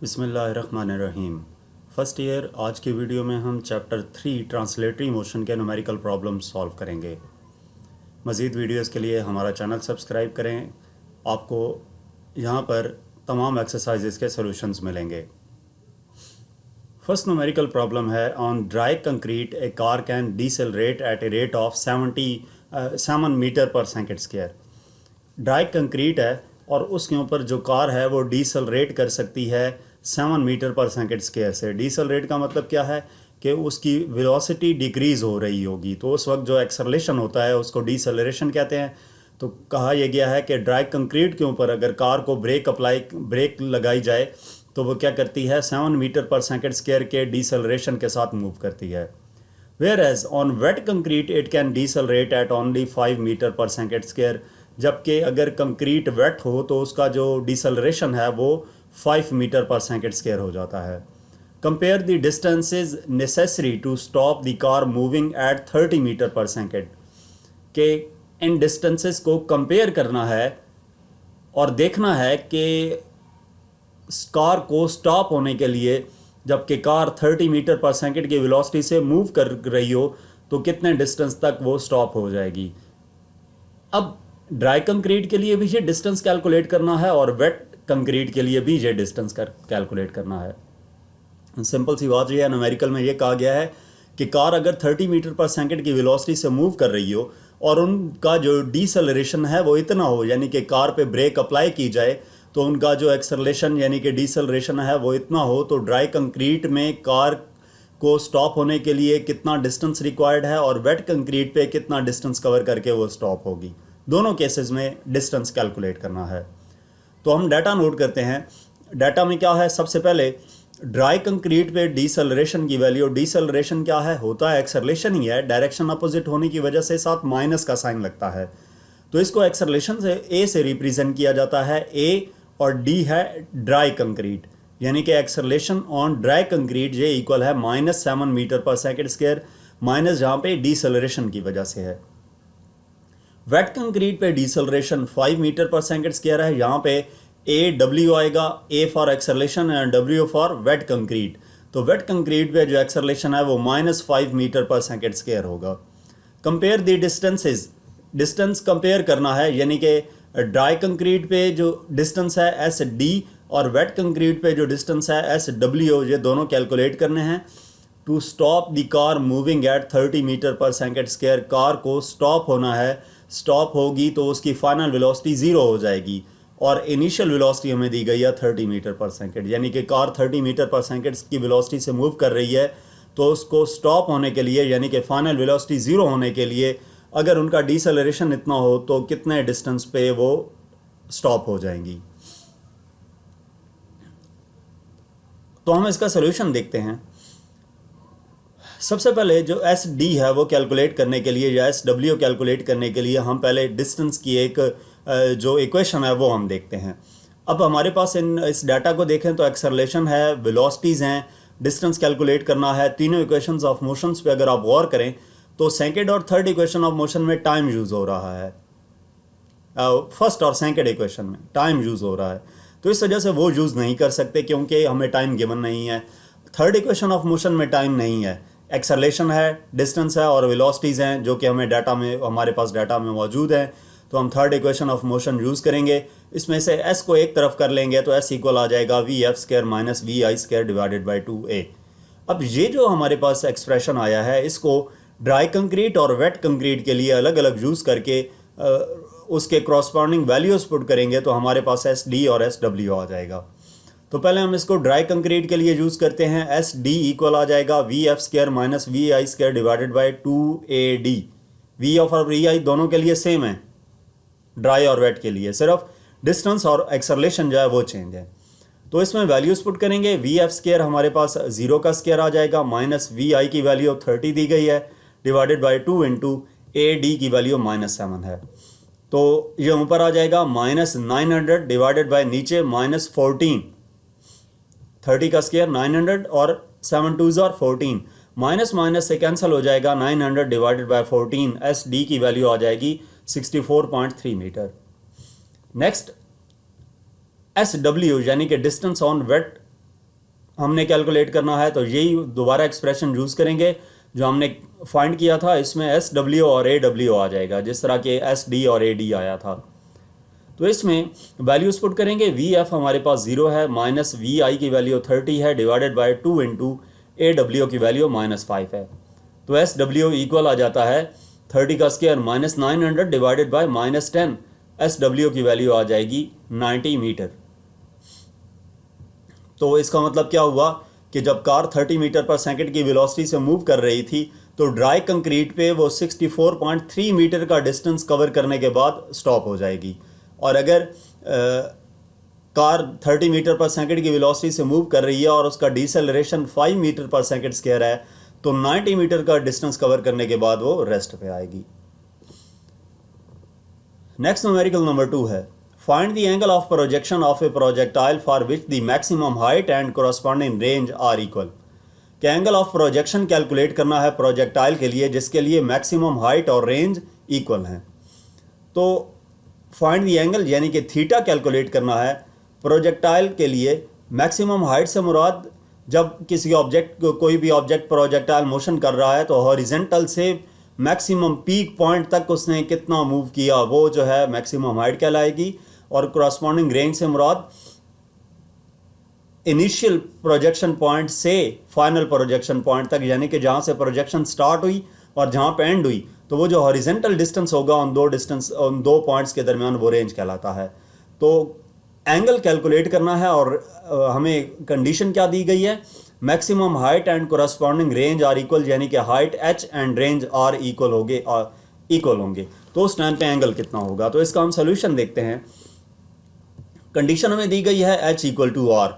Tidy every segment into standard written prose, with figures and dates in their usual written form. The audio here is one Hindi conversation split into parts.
बिस्मिल्लाहिर्रहमानिर्रहीम। फर्स्ट ईयर आज की वीडियो में हम चैप्टर 3 ट्रांसलेटरी मोशन के न्यूमेरिकल प्रॉब्लम सॉल्व करेंगे। मज़ीद वीडियोस के लिए हमारा चैनल सब्सक्राइब करें। आपको यहाँ पर तमाम एक्सरसाइजेस के सॉल्यूशंस मिलेंगे। फर्स्ट न्यूमेरिकल प्रॉब्लम है on dry concrete a car can decelerate at a rate of 7 metre पर सेकेंड स्क्वायर। ड्राई कंक्रीट है और उसके ऊपर जो कार है वो डीसेलरेट कर सकती है 7 मीटर पर सेकेंड स्क्वायर से। डीसेलरेट का मतलब क्या है कि उसकी वेलोसिटी डिक्रीज़ हो रही होगी, तो उस वक्त जो एक्सेलरेशन होता है उसको डीसेलरेशन कहते हैं। तो कहा यह गया है कि ड्राई कंक्रीट के ऊपर अगर कार को ब्रेक लगाई जाए तो वो क्या करती है, 7 मीटर पर सेकेंड स्क्वायर के डीसेलरेशन के साथ मूव करती है। Where as on wet concrete it can decelerate at only 5 metre पर सेकेंड स्क्वायर। जबकि अगर कंक्रीट वेट हो तो उसका जो डीसेलरेशन है वो 5 मीटर पर सेकेंड स्क्वायर हो जाता है। Compare the distances necessary to stop the car moving at 30 metre पर सेकेंड। के इन डिस्टेंसेस को कंपेयर करना है और देखना है कि कार को स्टॉप होने के लिए, जबकि कार 30 मीटर पर सेकेंड की वेलोसिटी से मूव कर रही हो, तो कितने डिस्टेंस तक वो स्टॉप हो जाएगी। अब ड्राई कंक्रीट के लिए भी ये डिस्टेंस कैलकुलेट करना है और वेट कंक्रीट के लिए भी ये डिस्टेंस कैलकुलेट करना है। सिंपल सी बात ये है, न्यूमेरिकल में ये कहा गया है कि कार अगर 30 मीटर पर सेकेंड की वेलोसिटी से मूव कर रही हो और उनका जो डीसेलरेशन है वो इतना हो, यानी कि कार पे ब्रेक अप्लाई की जाए तो उनका जो एक्सेलरेशन यानी कि डीसेलरेशन है वो इतना हो, तो ड्राई कंक्रीट में कार को स्टॉप होने के लिए कितना डिस्टेंस रिक्वायर्ड है और वेट कंक्रीट पे कितना डिस्टेंस कवर करके वो स्टॉप होगी। दोनों केसेस में डिस्टेंस कैलकुलेट करना है। तो हम डाटा नोट करते हैं। डाटा में क्या है, सबसे पहले ड्राई कंक्रीट पे डीसेलरेशन की वैल्यू, डीसेलरेशन क्या है, होता है एक्सेलरेशन ही है, डायरेक्शन अपोजिट होने की वजह से साथ माइनस का साइन लगता है। तो इसको एक्सेलरेशन से ए से रिप्रेजेंट किया जाता है। ए और डी है ड्राई कंक्रीट, यानी कि एक्सेलरेशन ऑन ड्राई कंक्रीट ये इक्वल है -7 मीटर पर सेकेंड स्क्वायर, माइनस जहाँ पे डीसेलरेशन की वजह से है। वेट कंक्रीट पे डीसेलरेशन 5 मीटर पर सेकेंड स्क्वायर है, यहाँ पे ए डब्ल्यू आएगा, A for acceleration and W for wait concrete. तो वेट कंक्रीट पे जो एक्सेलरेशन है वो -5 मीटर पर सेकेंड स्क्वायर होगा। Compare the distances, distance compare करना है, यानी कि ड्राई कंक्रीट पे जो डिस्टेंस है एस डी और वेट कंक्रीट पे जो डिस्टेंस है एस डब्ल्यू, ये दोनों कैलकुलेट करने हैं। To stop the car moving at 30 metre पर सेकेंड स्क्वायर, कार को स्टॉप होना है, स्टॉप होगी तो उसकी फाइनल वेलोसिटी 0 हो जाएगी और इनिशियल वेलोसिटी हमें दी गई है 30 मीटर पर सेकेंड, यानी कि कार 30 मीटर पर सेकेंड की वेलोसिटी से मूव कर रही है, तो उसको स्टॉप होने के लिए यानी कि फाइनल वेलोसिटी 0 होने के लिए अगर उनका डीसेलरेशन इतना हो तो कितने डिस्टेंस पे वो स्टॉप हो जाएंगी। तो हम इसका सोल्यूशन देखते हैं। सबसे पहले जो एस डी है वो कैलकुलेट करने के लिए या एस डब्ल्यू कैलकुलेट करने के लिए हम पहले डिस्टेंस की एक जो इक्वेशन है वो हम देखते हैं। अब हमारे पास इस डाटा को देखें तो एक्सेलरेशन है, वेलोसिटीज़ हैं, डिस्टेंस कैलकुलेट करना है। तीनों इक्वेशंस ऑफ मोशंस पे अगर आप गौर करें तो सेकेंड और थर्ड इक्वेशन ऑफ मोशन में टाइम यूज़ हो रहा है, फर्स्ट और सेकेंड इक्वेशन में टाइम यूज़ हो रहा है, तो इस वजह से वो यूज़ नहीं कर सकते क्योंकि हमें टाइम गिवन नहीं है। थर्ड इक्वेशन ऑफ मोशन में टाइम नहीं है, एक्सेलरेशन है, डिस्टेंस है और वेलोसिटीज़ हैं जो कि हमें डाटा में, हमारे पास डाटा में मौजूद हैं। तो हम third equation of motion use करेंगे। इसमें से एस को एक तरफ कर लेंगे तो एस इक्वल आ जाएगा V F square minus V I square divided by 2a। अब ये जो हमारे पास एक्सप्रेशन आया है इसको ड्राई कंक्रीट और वेट कंक्रीट के लिए अलग अलग यूज़ करके उसके क्रॉसपॉन्डिंग वैल्यूज़ पुट करेंगे तो हमारे पास एस डी और एस डब्ल्यू आ जाएगा। तो पहले हम इसको ड्राई कंक्रीट के लिए यूज़ करते हैं। एस डी इक्वल आ जाएगा V F square minus V I square divided by 2a D. V F और वी आई दोनों के लिए सेम है, ड्राई और वेट के लिए सिर्फ डिस्टेंस और एक्सेलरेशन जो है वो चेंज है। तो इसमें वैल्यूज़ पुट करेंगे। वी एफ स्क्वायर हमारे पास 0 का स्क्वायर आ जाएगा, माइनस वी आई की वैल्यू 30 दी गई है, divided by 2 into A D की वैल्यू -7 है। तो ये ऊपर आ जाएगा -900 डिवाइडेड बाई नीचे -14। 30 का स्क्वायर 900 और 7 2s और 14, माइनस माइनस से कैंसिल हो जाएगा। 900 डिवाइडेड बाई 14, एस डी की वैल्यू आ जाएगी 64.3 मीटर। नेक्स्ट एस डब्ल्यू यानी कि डिस्टेंस ऑन वेट हमने कैलकुलेट करना है तो यही दोबारा एक्सप्रेशन यूज़ करेंगे जो हमने फाइंड किया था। इसमें एस डब्ल्यू और ए डब्ल्यू आ जाएगा, जिस तरह के एस डी और ए डी आया था। तो इसमें वैल्यूज पुट करेंगे। वी एफ हमारे पास 0 है, माइनस वी आई की वैल्यू 30 है, divided by 2 into A W की वैल्यू -5 है। तो एस डब्ल्यू इक्वल आ जाता है 30 का square -900 divided by -10। S W की वैल्यू आ जाएगी 90 मीटर। तो इसका मतलब क्या हुआ कि जब कार 30 मीटर पर सेकंड की वेलोसिटी से मूव कर रही थी तो ड्राई कंक्रीट पे वो 64.3 मीटर का डिस्टेंस कवर करने के बाद स्टॉप हो जाएगी। और अगर कार 30 मीटर पर सेकंड की वेलोसिटी से मूव कर रही है और उसका डिसेलरेशन 5 मीटर पर सेकंड स्क्वायर है तो 90 मीटर का डिस्टेंस कवर करने के बाद वो रेस्ट पे आएगी। नेक्स्ट न्यूमेरिकल नंबर 2 है, find the angle of projection of a projectile for which the maximum height and corresponding range are equal. कि एंगल ऑफ प्रोजेक्शन कैलकुलेट करना है प्रोजेक्टाइल के लिए जिसके लिए मैक्सिमम हाइट और रेंज इक्वल हैं। तो फाइंड द एंगल यानी कि थीटा कैलकुलेट करना है प्रोजेक्टाइल के लिए। मैक्सिमम हाइट से मुराद जब किसी ऑब्जेक्ट को कोई भी ऑब्जेक्ट प्रोजेक्टाइल मोशन कर रहा है तो हॉरिजेंटल से मैक्सिमम पीक पॉइंट तक उसने कितना मूव किया वो जो है मैक्सिमम हाइट कहलाएगी। और कोरस्पॉन्डिंग रेंज से मुराद इनिशियल प्रोजेक्शन पॉइंट से फाइनल प्रोजेक्शन पॉइंट तक, यानी कि जहाँ से प्रोजेक्शन स्टार्ट हुई और जहाँ पे एंड हुई, तो वो जो हॉरिजेंटल डिस्टेंस होगा उन दो पॉइंट्स के दरमियान वो रेंज कहलाता है। तो एंगल कैलकुलेट करना है और हमें कंडीशन क्या दी गई है, maximum height and corresponding range are equal, यानी कि height H and range are equal होंगे तो उस टाइम पे एंगल कितना होगा। तो इसका हम सोल्यूशन देखते हैं। कंडीशन हमें दी गई है H equal to R.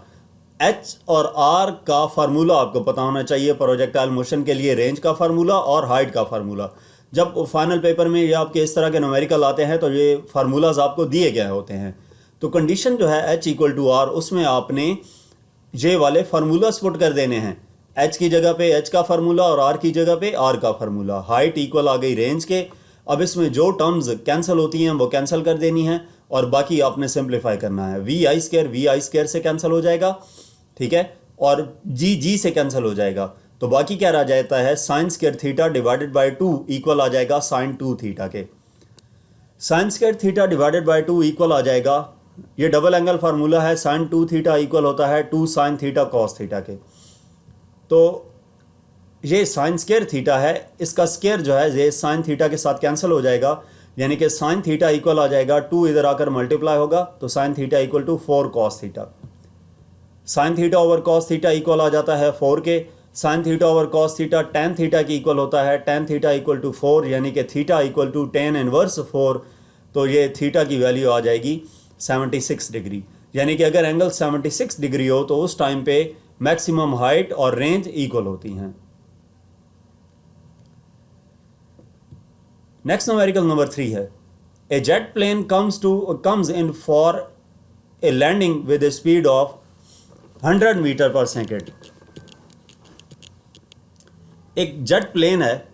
H और आर का फार्मूला आपको पता होना चाहिए प्रोजेक्टाइल मोशन के लिए, रेंज का फार्मूला और हाइट का फार्मूला। जब फाइनल पेपर में ये आपके इस तरह के न्यूमेरिकल आते हैं तो ये फार्मूलाज आपको दिए गए होते हैं। तो कंडीशन जो है एच इक्वल टू आर, उसमें आपने ये वाले फार्मूलाज पुट कर देने हैं। एच की जगह पे एच का फार्मूला और आर की जगह पे आर का फार्मूला। हाइट इक्वल आ गई रेंज के। अब इसमें जो टर्म्स कैंसिल होती हैं वो कैंसिल कर देनी है और बाकी आपने सिंप्लीफाई करना है। वी आई स्क्वायर से कैंसिल हो जाएगा, ठीक है, और जी से कैंसिल हो जाएगा। तो बाकी क्या रह जाता है, sine square theta divided by 2 equal आ जाएगा साइन 2 थीटा के। Sine square theta divided by 2 equal आ जाएगा, ये डबल एंगल फार्मूला है, साइन 2 थीटा इक्वल होता है 2 साइन थीटा कॉस थीटा के। तो ये साइन स्क्वायर थीटा है, इसका स्क्वायर जो है ये साइन थीटा के साथ कैंसिल हो जाएगा, यानी कि साइन थीटा इक्वल आ जाएगा 2 इधर आकर मल्टीप्लाई होगा तो sine theta equal to 4 cos theta. Sine theta over cos theta equal आ जाता है 4 के। Sine theta over cos theta tan theta की इक्वल होता है, टेन थीटा इक्वल टू 4, यानी कि theta equal to tan inverse 4। तो ये थीटा की वैल्यू आ जाएगी 76 डिग्री। यानी कि अगर एंगल 76 डिग्री हो तो उस टाइम पे मैक्सिमम हाइट और रेंज इक्वल होती हैं। नेक्स्ट न्यूमेरिकल नंबर 3 है, a jet plane comes in for a landing with a speed of 100 metre पर सेकेंड। एक जेट प्लेन है,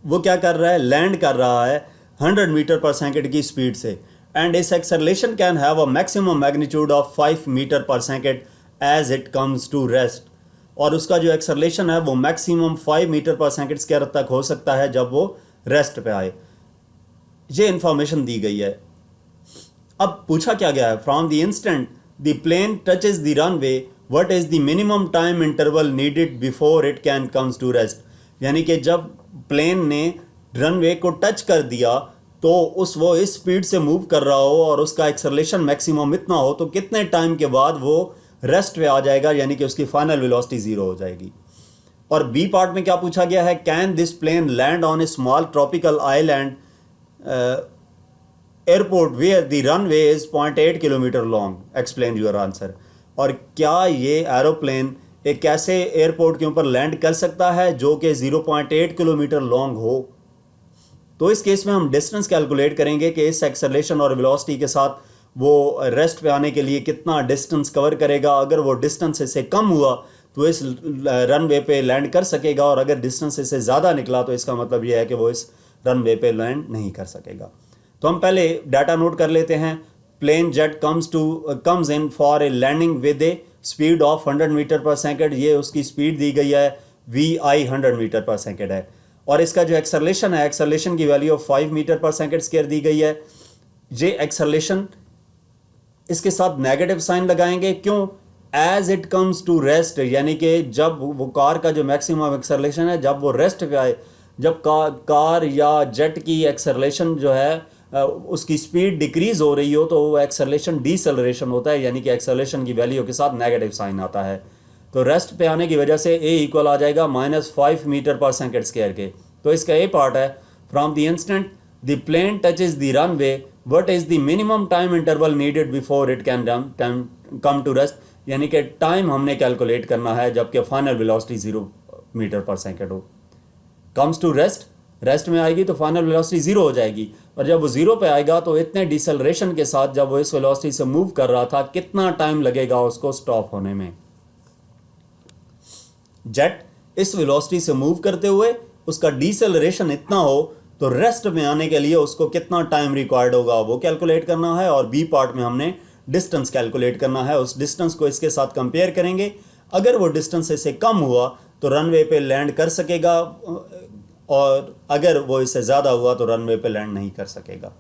वो क्या कर रहा है, लैंड कर रहा है 100 मीटर पर सेकेंड की स्पीड से, and this acceleration can have a maximum magnitude of 5 metre पर second as it comes to rest. और उसका जो एक्सेलरेशन है वो मैक्सिमम 5 मीटर पर सेकेंड स्क्वायर तक हो सकता है जब वो रेस्ट पे आए। ये इंफॉर्मेशन दी गई है। अब पूछा क्या गया है, from the instant the plane touches the runway what is the minimum time interval needed before it can comes to rest. यानी कि जब प्लेन ने रनवे को टच कर दिया तो वो इस स्पीड से मूव कर रहा हो और उसका एक्सेलरेशन मैक्सिमम इतना हो तो कितने टाइम के बाद वो रेस्ट पे आ जाएगा, यानी कि उसकी फाइनल वेलोसिटी 0 हो जाएगी। और बी पार्ट में क्या पूछा गया है, can this plane land on a small tropical island airport where the runway is 0.8 kilometre long, explain your answer. और क्या ये एरोप्लेन एक ऐसे एयरपोर्ट के ऊपर लैंड कर सकता है जो कि 0.8 किलोमीटर लॉन्ग हो। तो इस केस में हम डिस्टेंस कैलकुलेट करेंगे कि इस एक्सेलरेशन और वेलोसिटी के साथ वो रेस्ट पे आने के लिए कितना डिस्टेंस कवर करेगा। अगर वो डिस्टेंस इससे कम हुआ तो इस रनवे पे लैंड कर सकेगा, और अगर डिस्टेंस इससे ज़्यादा निकला तो इसका मतलब ये है कि वो इस रनवे पे लैंड नहीं कर सकेगा। तो हम पहले डाटा नोट कर लेते हैं। Plane jet comes in for a landing with a speed of 100 metre पर सेकेंड, ये उसकी स्पीड दी गई है VI 100 मीटर पर सेकेंड है। और इसका जो एक्सेलरेशन है, एक्सेलरेशन की वैल्यू ऑफ 5 मीटर पर सेकेंड स्क्वायर दी गई है। ये एक्सेलरेशन इसके साथ नेगेटिव साइन लगाएंगे, क्यों? As it comes to rest, यानी कि जब वो कार का जो मैक्सिमम एक्सेलरेशन है जब वो रेस्ट पे आए, जब कार या जेट की एक्सेलरेशन जो है उसकी स्पीड डिक्रीज हो रही हो तो वो एक्सेलरेशन डीसेलरेशन होता है, यानी कि एक्सेलरेशन की वैल्यू के साथ नेगेटिव साइन आता है। तो रेस्ट पे आने की वजह से A इक्वल आ जाएगा -5 मीटर पर सेकेंड स्क्वायर के। तो इसका A पार्ट है, from the instant the plane touches the runway what is the minimum time interval needed before it can come to rest, यानी कि टाइम हमने कैलकुलेट करना है जबकि फाइनल वेलोसिटी 0 मीटर पर सेकेंड हो। कम्स टू रेस्ट, रेस्ट में आएगी तो फाइनल वेलोसिटी 0 हो जाएगी, और जब वो 0 पे आएगा तो इतने डिसेलरेशन के साथ जब वो इस वेलोसिटी से मूव कर रहा था कितना टाइम लगेगा उसको स्टॉप होने में। जेट इस वेलोसिटी से मूव करते हुए उसका डिसेलरेशन इतना हो तो रेस्ट में आने के लिए उसको कितना टाइम रिक्वायर्ड होगा वो कैलकुलेट करना है। और बी पार्ट में हमने डिस्टेंस कैलकुलेट करना है, उस डिस्टेंस को इसके साथ कंपेयर करेंगे। अगर वो डिस्टेंस इससे कम हुआ तो रनवे पे लैंड कर सकेगा, और अगर वो इससे ज़्यादा हुआ तो रनवे पे लैंड नहीं कर सकेगा।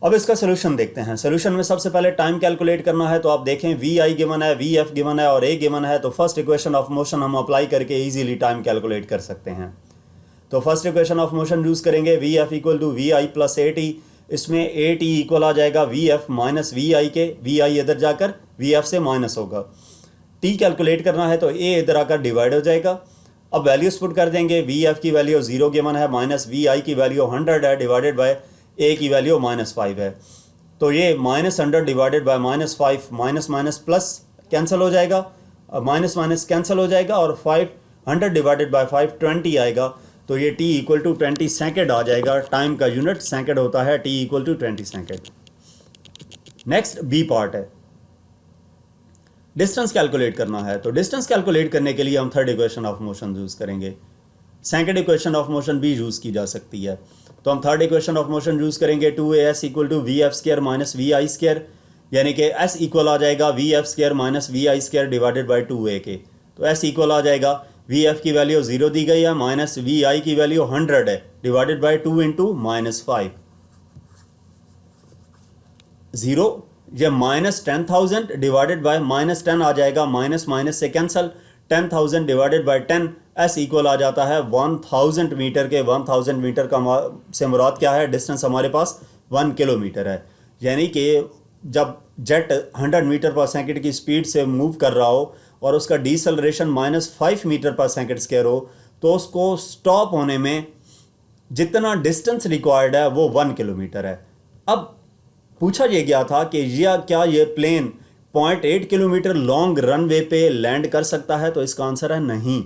अब इसका सोल्यूशन देखते हैं। सोल्यूशन में सबसे पहले टाइम कैलकुलेट करना है, तो आप देखें VI गिवन है, VF गिवन है और A गिवन है, तो फर्स्ट इक्वेशन ऑफ मोशन हम अप्लाई करके इजीली टाइम कैलकुलेट कर सकते हैं। तो first equation of motion use करेंगे, VF equal to VI plus AT। इसमें AT इक्वल आ जाएगा VF माइनस VI के, VI इधर जाकर VF से माइनस होगा। T कैलकुलेट करना है तो A इधर आकर डिवाइड हो जाएगा। अब वैल्यूज पुट कर देंगे, VF की वैल्यू 0 गिवन है, माइनस VI की वैल्यू 100 है, डिवाइडेड बाय A की वैल्यू -5 है। तो ये -100 divided by -5, minus minus plus cancel हो जाएगा, माइनस माइनस कैंसिल हो जाएगा, और 500 डिवाइडेड बाय 520 आएगा। तो ये T इक्वल टू 20 सेकेंड आ जाएगा। टाइम का यूनिट सेकेंड होता है, T equal to 20 second. Next B part है, डिस्टेंस कैलकुलेट करना है। तो डिस्टेंस कैलकुलेट करने के लिए हम third equation of motion use करेंगे। सेकंड इक्वेशन ऑफ मोशन भी यूज़ की जा सकती है, तो हम third equation of motion use करेंगे 2AS equal to VF square minus VI square, यानी कि S इक्वल आ जाएगा VF square minus VI square divided by 2A के। तो S इक्वल आ जाएगा, VF की वैल्यू 0 दी गई है, माइनस VI की वैल्यू 100 है, डिवाइडेड बाई 2 इंटू -5। 0 ये -10,000 डिवाइडेड बाय -10 आ जाएगा, माइनस माइनस से cancel, 10,000 divided by 10, S equal आ जाता है 1000 मीटर के। 1000 मीटर का से मुराद क्या है? डिस्टेंस हमारे पास 1 किलोमीटर है, यानी कि जब जेट 100 मीटर पर सेकंड की स्पीड से मूव कर रहा हो और उसका डिसेलरेशन -5 मीटर पर सेकंड स्क्वायर हो, तो उसको स्टॉप होने में जितना डिस्टेंस रिक्वायर्ड है वो 1 किलोमीटर है। अब पूछा यह गया था कि क्या ये प्लेन 0.8 किलोमीटर लॉन्ग रनवे पे लैंड कर सकता है, तो इसका आंसर है नहीं,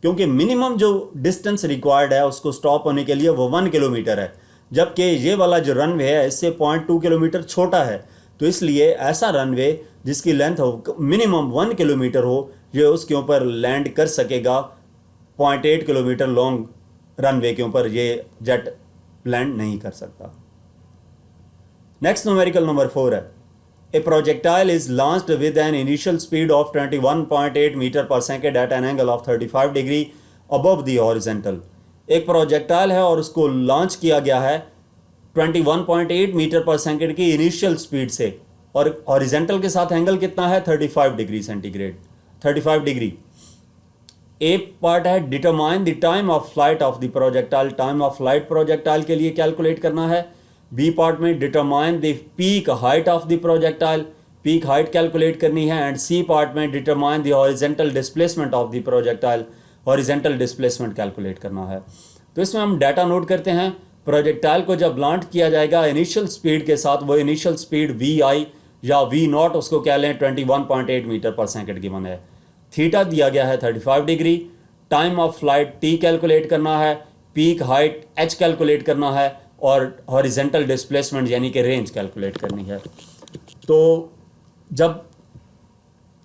क्योंकि मिनिमम जो डिस्टेंस रिक्वायर्ड है उसको स्टॉप होने के लिए वो 1 किलोमीटर है, जबकि ये वाला जो रनवे है इससे 0.2 किलोमीटर छोटा है। तो इसलिए ऐसा रनवे जिसकी लेंथ हो मिनिमम 1 किलोमीटर हो, ये उसके ऊपर लैंड कर सकेगा। 0.8 किलोमीटर लॉन्ग रनवे के ऊपर ये जेट लैंड नहीं कर सकता। नेक्स्ट न्यूमेरिकल नंबर 4 है, a projectile is launched with an initial speed of 21.8 metre पर second at an angle of 35 degree above the horizontal. एक प्रोजेक्टाइल है और उसको लॉन्च किया गया है 21.8 मीटर पर सेकेंड की इनिशियल स्पीड से, और हॉरिजेंटल के साथ एंगल कितना है? 35 डिग्री सेंटीग्रेड, 35 डिग्री। ए पार्ट है, determine the time of flight of the projectile. Time of flight projectile के लिए कैलकुलेट करना है। बी पार्ट में determine the peak height of the projectile, peak height calculate करनी है। एंड सी पार्ट में determine the horizontal displacement of the projectile, horizontal displacement calculate करना है। तो इसमें हम डाटा नोट करते हैं। प्रोजेक्टाइल को जब लॉन्च किया जाएगा इनिशियल स्पीड के साथ, वो इनिशियल स्पीड VI या V0 उसको कह लें, 21.8 मीटर पर सेकेंड गिवन है। थीटा दिया गया है 35 degree. Time of flight T calculate करना है, पीक हाइट H कैलकुलेट करना है, और हॉरिजेंटल डिस्प्लेसमेंट यानी कि रेंज कैलकुलेट करनी है। तो जब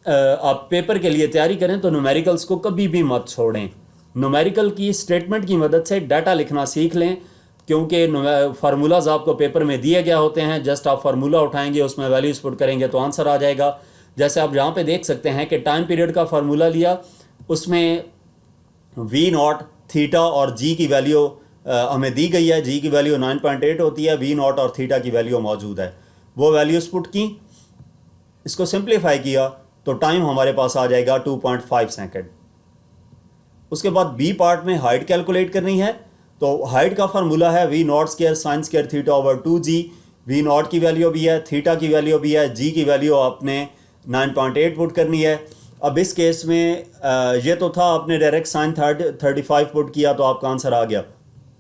आप पेपर के लिए तैयारी करें तो न्यूमेरिकल्स को कभी भी मत छोड़ें। न्यूमेरिकल की स्टेटमेंट की मदद से डाटा लिखना सीख लें, क्योंकि फार्मूलाज आपको पेपर में दिए गए होते हैं, जस्ट आप फार्मूला उठाएंगे, उसमें वैल्यूज पुट करेंगे तो आंसर आ जाएगा। जैसे आप यहाँ पे देख सकते हैं कि टाइम पीरियड का फार्मूला लिया, उसमें वी नॉट, थीटा और जी की वैल्यू हमें दी गई है। जी की वैल्यू 9.8 होती है, वी नॉट और थीटा की वैल्यू मौजूद है, वो वैल्यूज पुट की, इसको सिंप्लीफाई किया तो टाइम हमारे पास आ जाएगा 2.5 सेकेंड। उसके बाद बी पार्ट में हाइट कैलकुलेट करनी है, तो हाइट का फार्मूला है V naught square sine square theta over 2g। V naught की वैल्यू भी है, थीटा की वैल्यू भी है, जी की वैल्यू आपने 9.8 पुट करनी है। अब इस केस में ये तो था, आपने डायरेक्ट साइन 35 पुट किया तो आपका आंसर आ गया,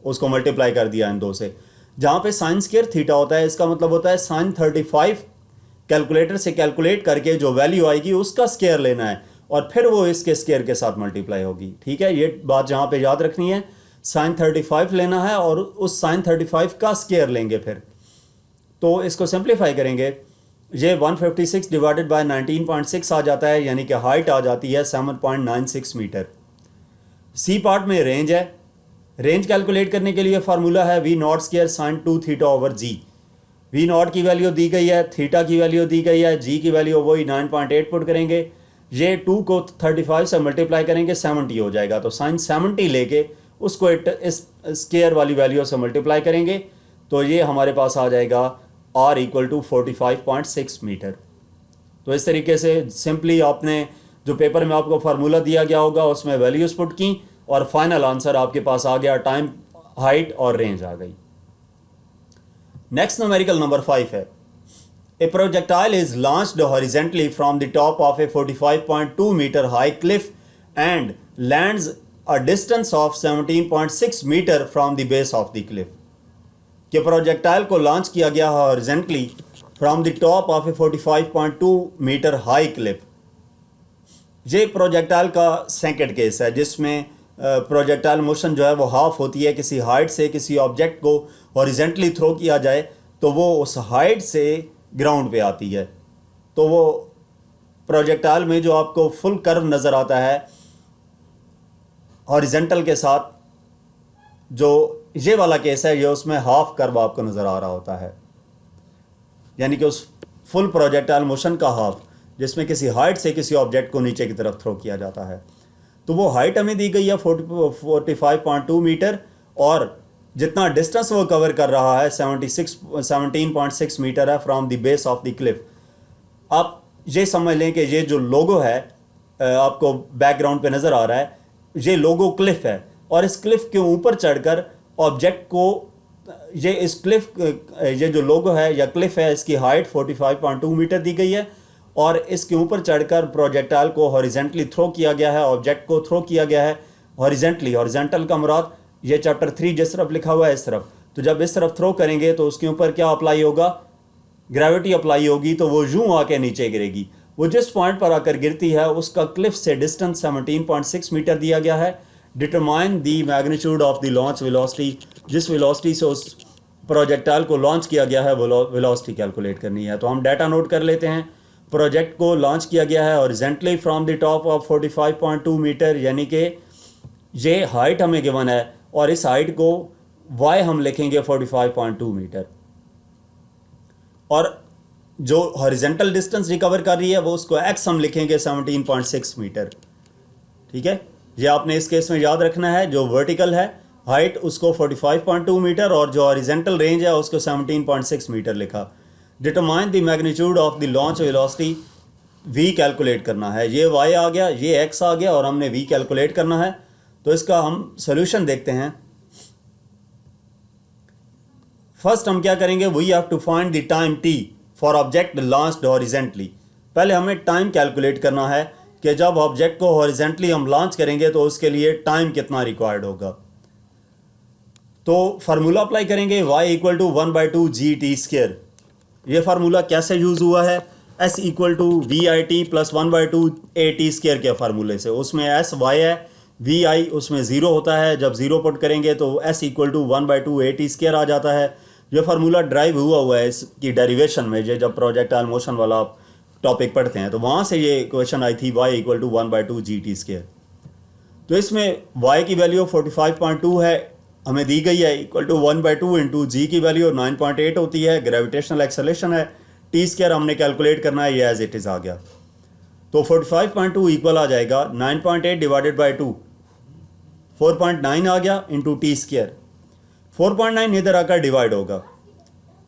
उसको मल्टीप्लाई कर दिया इन दो से। जहाँ पे साइन स्क्वायर थीटा होता है, इसका मतलब होता है साइन 35 कैलकुलेटर से कैलकुलेट करके जो वैल्यू आएगी उसका स्क्वायर लेना है और फिर वो इसके स्क्वायर के साथ मल्टीप्लाई होगी। ठीक है, ये बात जहाँ पे याद रखनी है, साइन 35 लेना है और उस साइन 35 का स्क्वायर लेंगे फिर। तो इसको सिंप्लीफाई करेंगे, ये 156 डिवाइडेड बाय 19.6 आ जाता है, यानी कि हाइट आ जाती है 7.96 मीटर। सी पार्ट में रेंज है, रेंज कैलकुलेट करने के लिए फार्मूला है V naught square sine 2 theta over G. V naught की वैल्यू दी गई है, थीटा की वैल्यू दी गई है, जी की वैल्यू वही 9.8 पुट करेंगे, ये 2 को 35 से मल्टीप्लाई करेंगे 70 हो जाएगा, तो साइन 70 लेके उसको इस स्क्वायर वाली वैल्यू से मल्टीप्लाई करेंगे तो ये हमारे पास आ जाएगा r इक्वल टू 45.6 मीटर। तो इस तरीके से सिंपली आपने जो पेपर में आपको फार्मूला दिया गया होगा उसमें वैल्यूज पुट की और फाइनल आंसर आपके पास आ गया, टाइम, हाइट और रेंज आ गई। नेक्स्ट न्यूमेरिकल नंबर 5 है, a projectile is launched horizontally from the top of a 45.2 metre high cliff and lands a distance of 17.6 metre from the base of the cliff. कि प्रोजेक्टाइल को लॉन्च किया गया horizontally from the top of a 45.2 metre high cliff. ये प्रोजेक्टाइल का सेकंड केस है जिसमें प्रोजेक्टाइल मोशन जो है वो हाफ होती है, किसी हाइट से किसी ऑब्जेक्ट को हॉरिजेंटली थ्रो किया जाए तो वो उस हाइट से ग्राउंड पे आती है। तो वो प्रोजेक्टाइल में जो आपको फुल कर्व नज़र आता है हॉरिजेंटल के साथ, जो ये वाला केस है, ये उसमें हाफ कर्व आपको नज़र आ रहा होता है, यानी कि उस फुल प्रोजेक्टाइल मोशन का हाफ, जिसमें किसी हाइट से किसी ऑब्जेक्ट को नीचे की तरफ थ्रो किया जाता है। तो वो हाइट हमें दी गई है 45.2 मीटर और जितना डिस्टेंस वो कवर कर रहा है 17.6 मीटर है from the base of the Cliff. आप ये समझ लें कि ये जो लोगो है आपको बैकग्राउंड पे नज़र आ रहा है, ये लोगो क्लिफ है और इस क्लिफ के ऊपर चढ़कर ऑब्जेक्ट को, ये इस क्लिफ, ये जो लोगो है या क्लिफ है, इसकी हाइट 45.2 मीटर दी गई है और इसके ऊपर चढ़कर प्रोजेक्टाइल को हॉरिजेंटली थ्रो किया गया है, ऑब्जेक्ट को थ्रो किया गया है हॉरिजेंटली। हॉरिजेंटल का मुराद ये चैप्टर 3 जिस तरफ लिखा हुआ है इस तरफ, तो जब इस तरफ थ्रो करेंगे तो उसके ऊपर क्या अप्लाई होगा, ग्रेविटी अप्लाई होगी, तो वो यूं आके नीचे गिरेगी। वो जिस पॉइंट पर आकर गिरती है उसका क्लिफ से डिस्टेंस 17.6 मीटर दिया गया है। Determine the magnitude of the launch velocity, जिस वेलोसिटी से उस प्रोजेक्टाइल को लॉन्च किया गया है वो वेलोसिटी कैलकुलेट करनी है। तो हम डाटा नोट कर लेते हैं। प्रोजेक्ट को लॉन्च किया गया है horizontally from the top of 45.2 metre, यानी कि ये हाइट हमें गिवन है और इस हाइट को y हम लिखेंगे 45.2 मीटर और जो हॉरिजेंटल डिस्टेंस रिकवर कर रही है वो उसको x हम लिखेंगे 17.6 मीटर। ठीक है, ये आपने इस केस में याद रखना है। जो वर्टिकल है हाइट उसको 45.2 मीटर और जो हॉरिजेंटल रेंज है उसको 17.6 मीटर लिखा। Determine the magnitude of the launch velocity, v calculate करना है। ये y आ गया, ये x आ गया और हमने v कैलकुलेट करना है। तो इसका हम सोल्यूशन देखते हैं। फर्स्ट हम क्या करेंगे, we have to find the time t for object launched horizontally. पहले हमें टाइम कैलकुलेट करना है कि जब ऑब्जेक्ट को हॉरिजेंटली हम लॉन्च करेंगे तो उसके लिए टाइम कितना रिक्वायर्ड होगा। तो फार्मूला अप्लाई करेंगे y equal to 1/2 GT square. ये फार्मूला कैसे यूज़ हुआ है, s equal to VIT plus 1/2 AT square के फार्मूले से। उसमें s y है, VI उसमें 0 होता है, जब 0 पुट करेंगे तो s equal to 1/2 AT square आ जाता है। ये फार्मूला ड्राइव हुआ है इसकी डेरिवेशन में, ये जब प्रोजेक्टाइल मोशन वाला आप टॉपिक पढ़ते हैं तो वहाँ से ये क्वेश्चन आई थी y equal to 1/2 GT square. तो इसमें y की वैल्यू 45.2 है, हमें दी गई है इक्वल टू 1/2 इंटू जी की वैल्यू 9.8 होती है, ग्रेविटेशनल एक्सेलरेशन है, टी स्क्वायर हमने कैलकुलेट करना है, ये एज इट इज़ आ गया। तो 45.2 इक्वल आ जाएगा 9.8 डिवाइडेड बाई 2, 4.9 आ गया इंटू टी स्क्वायर। 4.9 इधर आकर डिवाइड होगा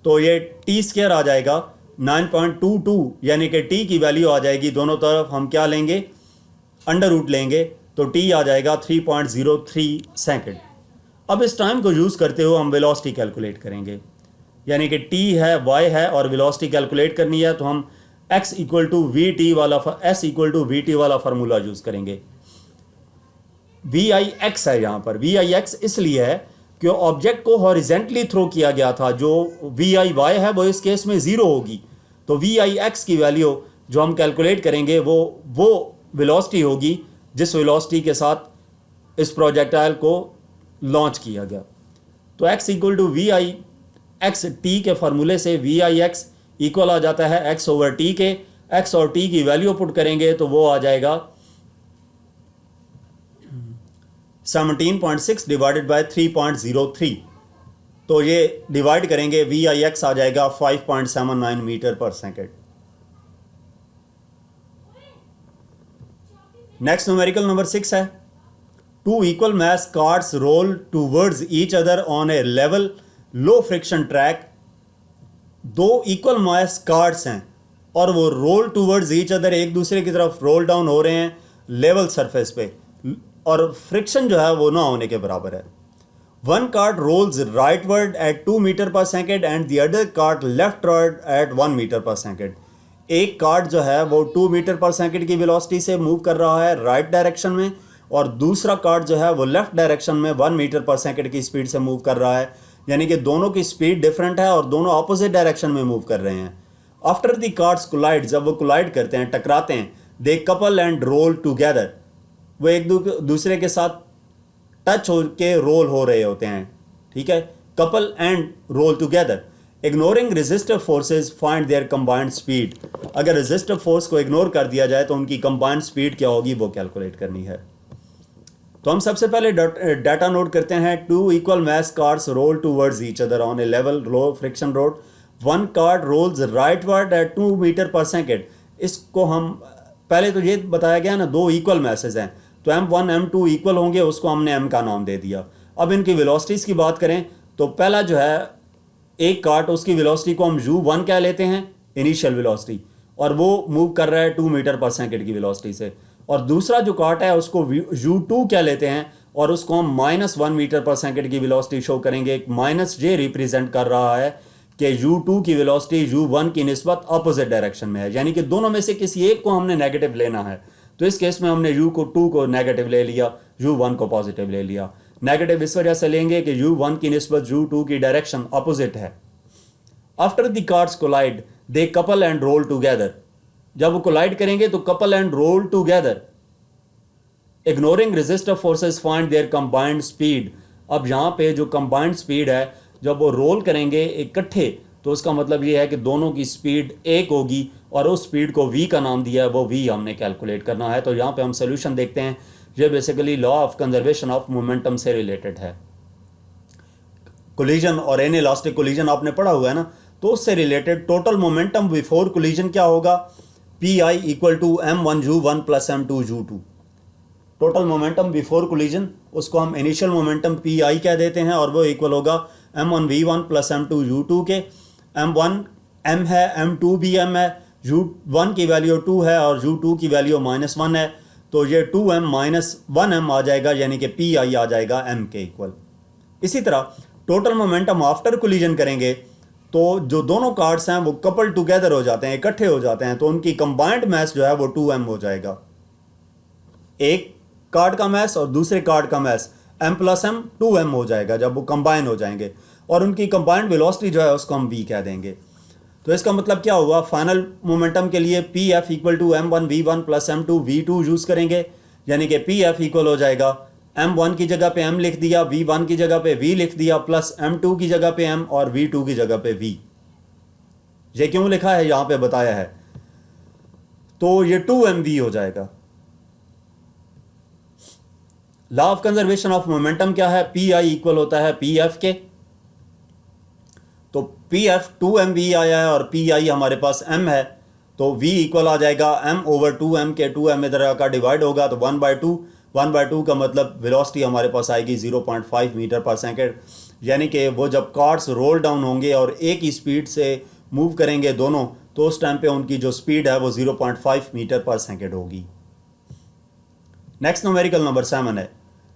तो ये टी स्क्वायर आ जाएगा 9.22, यानी कि टी की वैल्यू आ जाएगी, दोनों तरफ हम क्या लेंगे, अंडर रूट लेंगे, तो टी आ जाएगा 3.03 सेकेंड। अब इस टाइम को यूज़ करते हुए हम वेलोसिटी कैलकुलेट करेंगे, यानी कि टी है, वाई है और वेलोसिटी कैलकुलेट करनी है, तो हम x equal to V T वाला s equal to V T वाला फार्मूला यूज़ करेंगे। वी आई एक्स है यहाँ पर, वी आई एक्स इसलिए है कि ऑब्जेक्ट को हॉरिजेंटली थ्रो किया गया था, जो वी आई वाई है वो इस केस में ज़ीरो होगी, तो वी आई एक्स की वैल्यू जो हम कैलकुलेट करेंगे वो वेलोसिटी होगी जिस वेलोसिटी के साथ इस प्रोजेक्टाइल को लॉन्च किया गया। तो x equal to V I X T के फार्मूले से वी आई एक्स इक्वल आ जाता है x ओवर टी के, x और t की वैल्यू पुट करेंगे तो वो आ जाएगा 17.6 डिवाइडेड बाय 3.03, तो ये डिवाइड करेंगे वी आई एक्स आ जाएगा 5.79 मीटर पर सेकेंड। नेक्स्ट न्यूमेरिकल नंबर 6 है, two equal mass carts roll towards each other on a level low friction track. दो इक्वल मास कार्ड्स हैं और वो रोल टूवर्ड्स ईच अदर, एक दूसरे की तरफ रोल डाउन हो रहे हैं लेवल सरफेस पे, और फ्रिक्शन जो है वो ना होने के बराबर है। One cart rolls rightward at 2 metre पर second and the other cart leftward at 1 metre पर सेकेंड। एक कार्ड जो है वो 2 मीटर पर सेकेंड की वेलोसिटी से मूव कर रहा है राइट डायरेक्शन में, और दूसरा कार्ड जो है वो लेफ्ट डायरेक्शन में 1 मीटर पर सेकेंड की स्पीड से मूव कर रहा है, यानी कि दोनों की स्पीड डिफरेंट है और दोनों अपोजिट डायरेक्शन में मूव कर रहे हैं। आफ्टर द कार्ड्स कोलाइड, जब वो कोलाइड करते हैं, टकराते हैं, दे कपल एंड रोल टुगेदर, वो एक दूसरे के साथ टच हो के रोल हो रहे होते हैं, ठीक है, couple and roll together. Ignoring resistive forces find their combined speed. अगर रेजिस्टिव फोर्स को इग्नोर कर दिया जाए तो उनकी कंबाइंड स्पीड क्या होगी वो कैलकुलेट करनी है। तो हम सबसे पहले डाटा नोट करते हैं। Two equal mass carts roll towards each other on a level low friction road. One cart rolls rightward at 2 metre पर सेकेंड। इसको हम पहले तो ये बताया गया ना, दो इक्वल मैसेज हैं तो m1 m2 इक्वल होंगे, उसको हमने m का नाम दे दिया। अब इनकी वेलोसिटीज़ की बात करें तो पहला जो है एक कार्ट, उसकी वेलोसिटी को हम u1 कह लेते हैं, इनिशियल वेलोसिटी, और वो मूव कर रहा है 2 मीटर पर सेकेंड की वेलोसिटी से। और दूसरा जो कार्ट है उसको u2 कह लेते हैं और उसको हम -1 मीटर पर सेकेंड की वेलोसिटी शो करेंगे। एक माइनस जे रिप्रेजेंट कर रहा है कि u2 की वेलोसिटी u1 की निस्बत अपोजिट डायरेक्शन में है, यानी कि दोनों में से किसी एक को हमने नेगेटिव लेना है। तो इस केस में हमने u2 को नेगेटिव ले लिया, u1 को पॉजिटिव ले लिया। नेगेटिव इस वजह से लेंगे कि u1 की निस्बत u2 की डायरेक्शन अपोजिट है। After the carts collide they couple and roll together. जब वो कोलाइड करेंगे तो couple and roll together. Ignoring resistive forces find their combined speed. अब यहाँ पे जो कंबाइंड स्पीड है, जब वो रोल करेंगे इकट्ठे तो उसका मतलब ये है कि दोनों की स्पीड एक होगी, और उस स्पीड को v का नाम दिया है, वो v हमने कैलकुलेट करना है। तो यहाँ पे हम सोल्यूशन देखते हैं। ये basically law of conservation of momentum से रिलेटेड है। कोलिजन और इनइलास्टिक कोलिजन आपने पढ़ा हुआ है ना, तो उससे related total momentum before collision क्या होगा, P I equal to m1u1 plus m2u2। Total momentum before collision, उसको हम इनिशियल मोमेंटम पी आई कह देते हैं, और वो इक्वल होगा m1v1 प्लस m2u2 के। m1 m है, m2 भी m है, u1 की वैल्यू 2 है और u2 की वैल्यू -1 है, तो ये 2m माइनस 1m आ जाएगा, यानी कि पी आई आ जाएगा m के इक्वल। इसी तरह टोटल मोमेंटम आफ्टर कोलिजन करेंगे तो जो दोनों कार्ड्स हैं वो कपल टुगेदर हो जाते हैं, इकट्ठे हो जाते हैं, तो उनकी कंबाइंड मास जो है वो 2m हो जाएगा। एक कार्ड का मास और दूसरे कार्ड का मास m प्लस m 2m हो जाएगा जब वो कंबाइन हो जाएंगे, और उनकी कंबाइंड वेलोसिटी जो है उसको हम v कह देंगे। तो इसका मतलब क्या हुआ, फाइनल मोमेंटम के लिए P F equal to m1v1 plus m2v2 use करेंगे, यानी कि पी एफ इक्वल हो जाएगा m1 की जगह पे m लिख दिया, v1 की जगह पे v लिख दिया, प्लस m2 की जगह पे m और v2 की जगह पे v। ये क्यों लिखा है यहाँ पे बताया है, तो ये 2mv हो जाएगा। Law of conservation of momentum क्या है, पी आई इक्वल होता है पी एफ के। तो पी एफ 2mv आया है और पी आई हमारे पास m है, तो v इक्वल आ जाएगा m ओवर 2m के 2m इधर का डिवाइड होगा तो 1/2 का मतलब वेलोसिटी हमारे पास आएगी 0.5 मीटर पर सेकेंड। यानी कि वो जब कार्स रोल डाउन होंगे और एक ही स्पीड से मूव करेंगे दोनों, तो उस टाइम पे उनकी जो स्पीड है वो 0.5 मीटर पर सेकेंड होगी। नेक्स्ट न्यूमेरिकल नंबर 7 है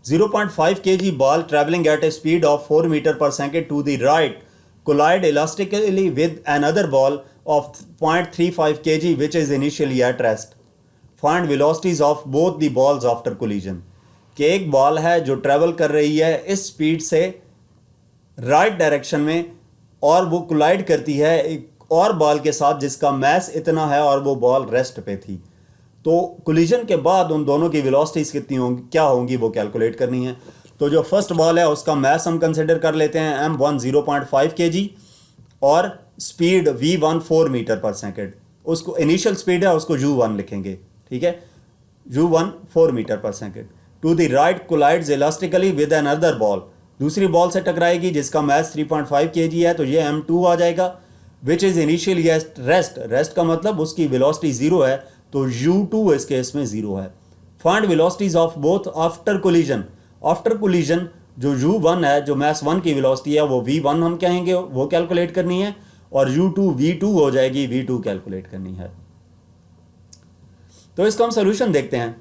0.5 kg ball traveling at a speed of 4 meter per second to the right collide elastically with another ball of 0.35 kg which is initially at rest. Find velocities of both the balls after collision. कि एक बॉल है जो ट्रेवल कर रही है इस स्पीड से राइट डायरेक्शन में और वो कोलाइड करती है एक और बॉल के साथ जिसका मैस इतना है और वो बॉल रेस्ट पे थी। तो कोलिजन के बाद उन दोनों की वेलोसिटीज कितनी होंगी, क्या होंगी, वो कैलकुलेट करनी है। तो जो फर्स्ट बॉल है उसका मैस हम कंसिडर कर लेते हैं m1 0.5 kg और स्पीड v1 4 मीटर पर सेकेंड। उसको इनिशियल स्पीड है उसको u1 लिखेंगे, ठीक है, u1 4 मीटर पर second. To the right collides elastically with another ball, दूसरी बॉल से टकराएगी जिसका मैस 3.5 kg है, तो ये m2 आ जाएगा। विच इज इनिशियली रेस्ट का मतलब उसकी वेलोसिटी 0 है, तो u2 इस केस में 0 है। Find velocities of both after collision. After collision जो u1 है, जो मैस 1 की वेलोसिटी है वो v1 हम कहेंगे, वो कैलकुलेट करनी है, और u2 v2 हो जाएगी, v2 कैलकुलेट करनी है। तो इसका हम सोल्यूशन देखते हैं।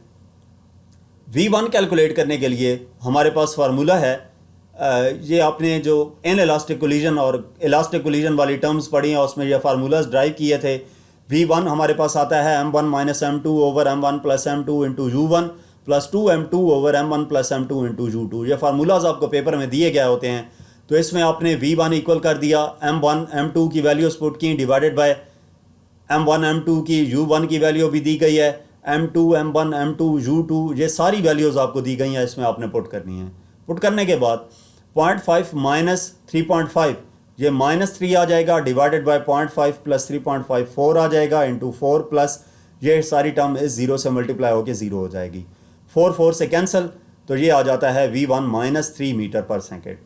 v1 कैलकुलेट करने के लिए हमारे पास फार्मूला है, ये आपने जो इन इलास्टिक कोलिजन और इलास्टिक कोलिजन वाली टर्म्स पढ़ी हैं उसमें ये फार्मूलाज ड्राइव किए थे। v1 हमारे पास आता है m1 minus m2 over m1 plus m2 into u1 plus 2m2 over m1 plus m2 into u2। ये फार्मूलाज आपको पेपर में दिए गए होते हैं। तो इसमें आपने v1 इक्वल कर दिया m1 m2 की वैल्यूज पुट की डिवाइडेड बाय m1 m2 की u1 की वैल्यू भी दी गई है, m2 m1 m2 u2 ये सारी वैल्यूज आपको दी गई हैं, इसमें आपने पुट करनी है। पुट करने के बाद 0.5 माइनस 3.5 ये -3 आ जाएगा, डिवाइडेड बाय 0.5 प्लस 3.5 4 आ जाएगा, इंटू 4 प्लस ये सारी टर्म इस 0 से मल्टीप्लाई होकर 0 हो जाएगी। 4 से कैंसिल, तो ये आ जाता है v1 माइनस 3 मीटर पर सेकेंड।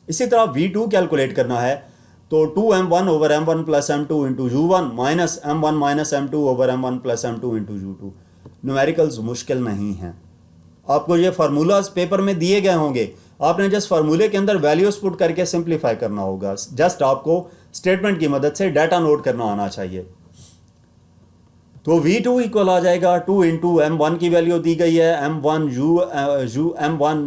इसी तरह v2 कैलकुलेट करना है, तो 2m1 over m1 plus m2 into u1 minus m1 minus m2 over m1 plus m2 into u2। Numericals मुश्किल नहीं हैं, आपको ये फार्मूलाज पेपर में दिए गए होंगे, आपने जस्ट फार्मूले के अंदर वैल्यूज पुट करके सिंप्लीफाई करना होगा। जस्ट आपको स्टेटमेंट की मदद से डाटा नोट करना आना चाहिए। तो v2 इक्वल आ जाएगा 2 इंटू m1 की वैल्यू दी गई है, m1 m1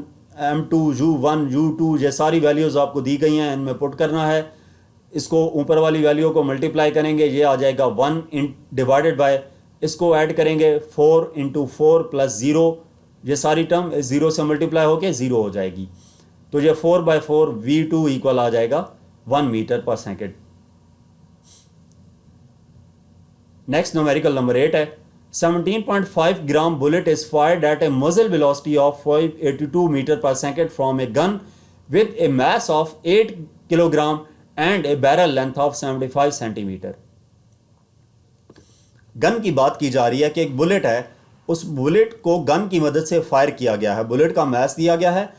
m2 u1 u2 ये सारी वैल्यूज आपको दी गई हैं, इनमें पुट करना है। इसको ऊपर वाली वैल्यू को मल्टीप्लाई करेंगे, ये आ जाएगा 1 डिवाइडेड बाय, इसको ऐड करेंगे 4 इंटू 4 प्लस 0, ये सारी टर्म 0 से मल्टीप्लाई होके 0 हो जाएगी। तो ये 4/4 v2 इक्वल आ जाएगा 1 मीटर पर सेकेंड। नेक्स्ट न्यूमेरिकल नंबर 8 है 17.5 ग्राम बुलेट इज फायर्ड एट ए मजल वेलोसिटी ऑफ 582 मीटर पर second from a gun with A mass of 8 kilogram and A barrel length of 75 centimetre. Gun की बात की जा रही है कि एक बुलेट है, उस बुलेट को गन की मदद से फायर किया गया है, बुलेट का मैस दिया गया है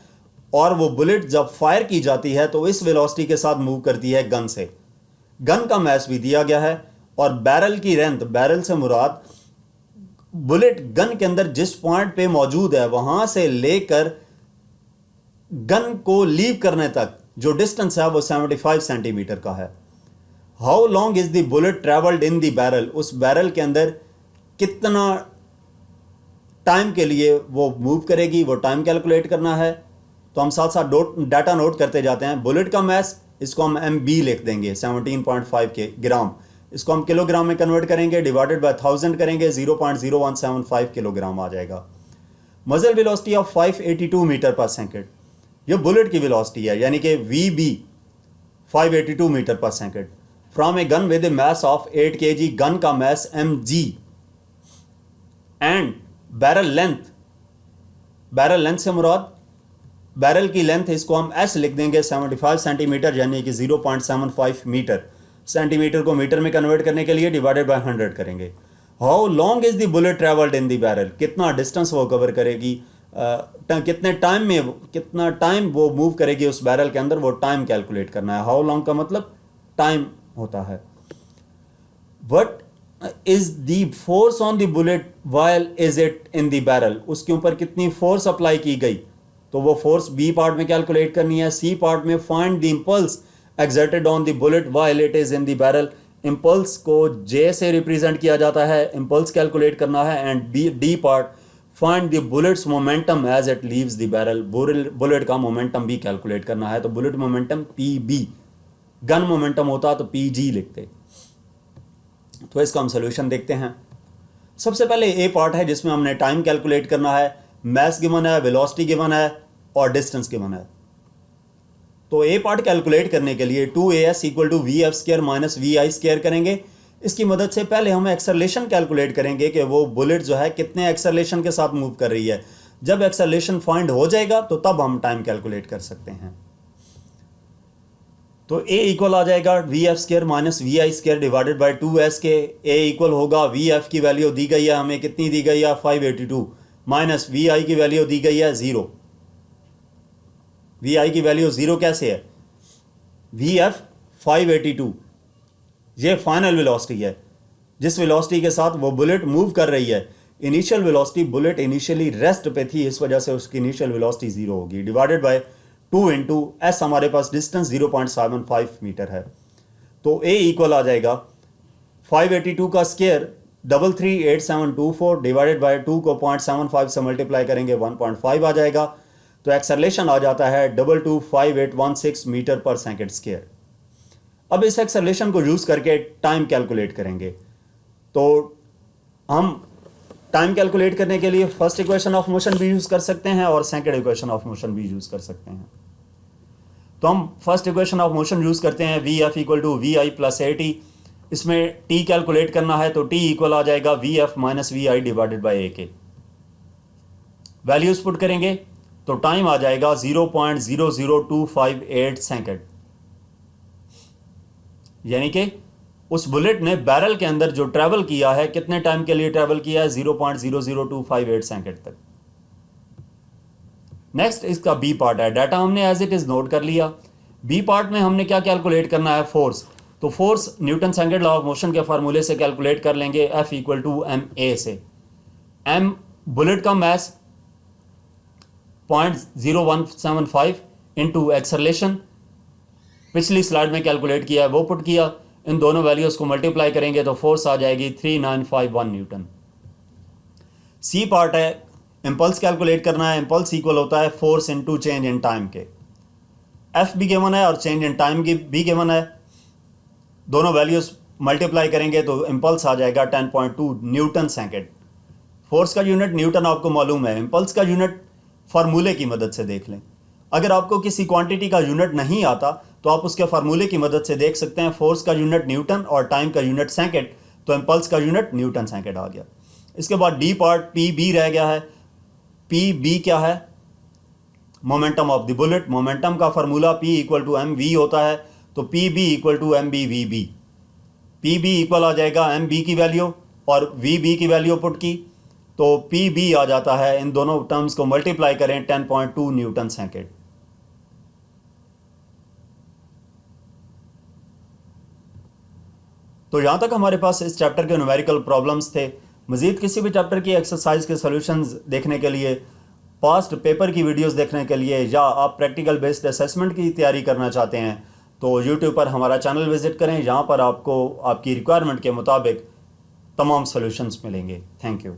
और वो बुलेट जब फायर की जाती है तो इस वेलोसिटी के साथ मूव करती है गन से। गन का मैस भी दिया गया है और बैरल की लेंथ, बैरल से मुराद बुलेट गन के अंदर जिस पॉइंट पे मौजूद है वहां से लेकर गन को लीव करने तक जो डिस्टेंस है वो 75 सेंटीमीटर का है। How long is the bullet travelled in the barrel, उस बैरल के अंदर कितना टाइम के लिए वो मूव करेगी, वो टाइम कैलकुलेट करना है। तो हम साथ साथ डाटा नोट करते जाते हैं। बुलेट का मैस, इसको हम MB लिख देंगे 17.5 के ग्राम, इसको हम किलोग्राम में कन्वर्ट करेंगे, डिवाइडेड बाय 1000 करेंगे, 0.0175 किलोग्राम आ जाएगा। मजल वेलोसिटी ऑफ 582 मीटर पर सेकेंड, ये बुलेट की वेलोसिटी है, यानी कि VB 582 मीटर पर second from a gun with a mass of 8 kg, gun का mass mg and barrel length से मुराद बैरल की लेंथ, इसको हम S लिख देंगे 75 सेंटीमीटर, यानी कि 0.75 मीटर। सेंटीमीटर को मीटर में कन्वर्ट करने के लिए डिवाइडेड बाय 100 करेंगे। How long is the bullet travelled in the barrel, कितना डिस्टेंस वो कवर करेगी कितने टाइम में, कितना टाइम वो मूव करेगी उस बैरल के अंदर, वो टाइम कैलकुलेट करना है। हाउ लॉन्ग का मतलब टाइम होता है। What is the force on the bullet while is it in the barrel, उसके ऊपर कितनी फोर्स अप्लाई की गई, तो वो फोर्स बी पार्ट में कैलकुलेट करनी है। सी पार्ट में find the impulse exerted on the bullet while it is in the barrel, impulse को जे से रिप्रेजेंट किया जाता है, इंपल्स कैलकुलेट करना है। And D part find the bullet's momentum as it leaves the barrel, bullet का मोमेंटम भी कैलकुलेट करना है। तो bullet momentum P B, gun momentum होता तो पी जी लिखते। तो इसका हम सोल्यूशन देखते हैं। सबसे पहले ए पार्ट है जिसमें हमने टाइम कैलकुलेट करना है, मैस गिवन है, वेलोसिटी गिवन है और डिस्टेंस गिवन है। तो ए पार्ट कैलकुलेट करने के लिए 2as equal to V F square minus V I square करेंगे। इसकी मदद से पहले हम एक्सेलरेशन कैलकुलेट करेंगे कि वो बुलेट जो है कितने एक्सेलरेशन के साथ मूव कर रही है। जब एक्सेलरेशन फाइंड हो जाएगा तो तब हम टाइम कैलकुलेट कर सकते हैं। तो ए इक्वल आ जाएगा V F square minus V I square divided by 2s के। ए इक्वल होगा वी एफ की वैल्यू दी गई है हमें, कितनी दी गई है 582, माइनस वी आई की वैल्यू दी गई है 0। वी आई की वैल्यू 0 कैसे है, वी एफ 582 ये फाइनल वेलोसिटी है जिस वेलोसिटी के साथ वो बुलेट मूव कर रही है। Initial velocity, bullet initially rest पे थी, इस वजह से उसकी इनिशियल वेलोसिटी 0 होगी, डिवाइडेड बाय 2 इंटू एस, हमारे पास डिस्टेंस 0.75 मीटर है। तो ए इक्वल आ जाएगा 582 का स्क्वायर 338724 डिवाइडेड बाय 2 को 0.75 से मल्टीप्लाई करेंगे 1.5 आ जाएगा। तो एक्सेलरेशन आ जाता है 225816 मीटर पर सेकंड स्क्वायर। अब इस एक्सेलरेशन को यूज करके टाइम कैलकुलेट करेंगे। तो हम टाइम कैलकुलेट करने के लिए फर्स्ट इक्वेशन ऑफ मोशन भी यूज कर सकते हैं और सेकंड इक्वेशन ऑफ मोशन भी यूज कर सकते हैं। तो हम first equation of motion use करते हैं, V F equal to V I plus A T. इसमें टी कैलकुलेट करना है तो टी इक्वल आ जाएगा V F minus V I divided by A के। वैल्यूज पुट करेंगे तो टाइम आ जाएगा 0.00258 सेकंड, यानी कि उस बुलेट ने बैरल के अंदर जो ट्रैवल किया है, कितने टाइम के लिए ट्रैवल किया है, 0.00258 सेकंड तक। नेक्स्ट इसका बी पार्ट है, डाटा हमने एज इट इज नोट कर लिया। बी पार्ट में हमने क्या कैलकुलेट करना है, फोर्स। तो force Newton second law of motion के फार्मूले से कैलकुलेट कर लेंगे, F equal to M A से। एम बुलेट का मैस 0.0175 इंटू एक्सेलरेशन, पिछली स्लाइड में कैलकुलेट किया है वो पुट किया। इन दोनों वैल्यूज को मल्टीप्लाई करेंगे तो फोर्स आ जाएगी 3951 न्यूटन। सी पार्ट है, इंपल्स कैलकुलेट करना है। इंपल्स इक्वल होता है force into change in time के। एफ भी गिवन है और चेंज इन टाइम की भी गिवन है। दोनों वैल्यूज मल्टीप्लाई करेंगे तो इंपल्स आ जाएगा 10.2 न्यूटन सेकंड। फोर्स का यूनिट न्यूटन आपको मालूम है, इंपल्स का यूनिट फार्मूले की मदद से देख लें। अगर आपको किसी क्वांटिटी का यूनिट नहीं आता तो आप उसके फार्मूले की मदद से देख सकते हैं। फोर्स का यूनिट न्यूटन और टाइम का यूनिट सेकंड, तो इंपल्स का यूनिट न्यूटन सेकंड आ गया। इसके बाद डी पार्ट पी बी रह गया है। पी बी क्या है, momentum of the bullet. Momentum का formula P equal to M V होता है, तो P B equal to M B V B. P B equal आ जाएगा एम बी की वैल्यू और वी बी की वैल्यू पुट की, तो पी बी आ जाता है, इन दोनों टर्म्स को मल्टीप्लाई करें 10.2 न्यूटन सेकंड। तो यहां तक हमारे पास इस चैप्टर के न्यूमेरिकल प्रॉब्लम्स थे। मजीद किसी भी चैप्टर की एक्सरसाइज के सॉल्यूशंस देखने के लिए, पास्ट पेपर की वीडियोस देखने के लिए, या आप प्रैक्टिकल बेस्ड असेसमेंट की तैयारी करना चाहते हैं तो यूट्यूब पर हमारा चैनल विजिट करें। यहाँ पर आपको आपकी रिक्वायरमेंट के मुताबिक तमाम सॉल्यूशंस मिलेंगे। Thank you.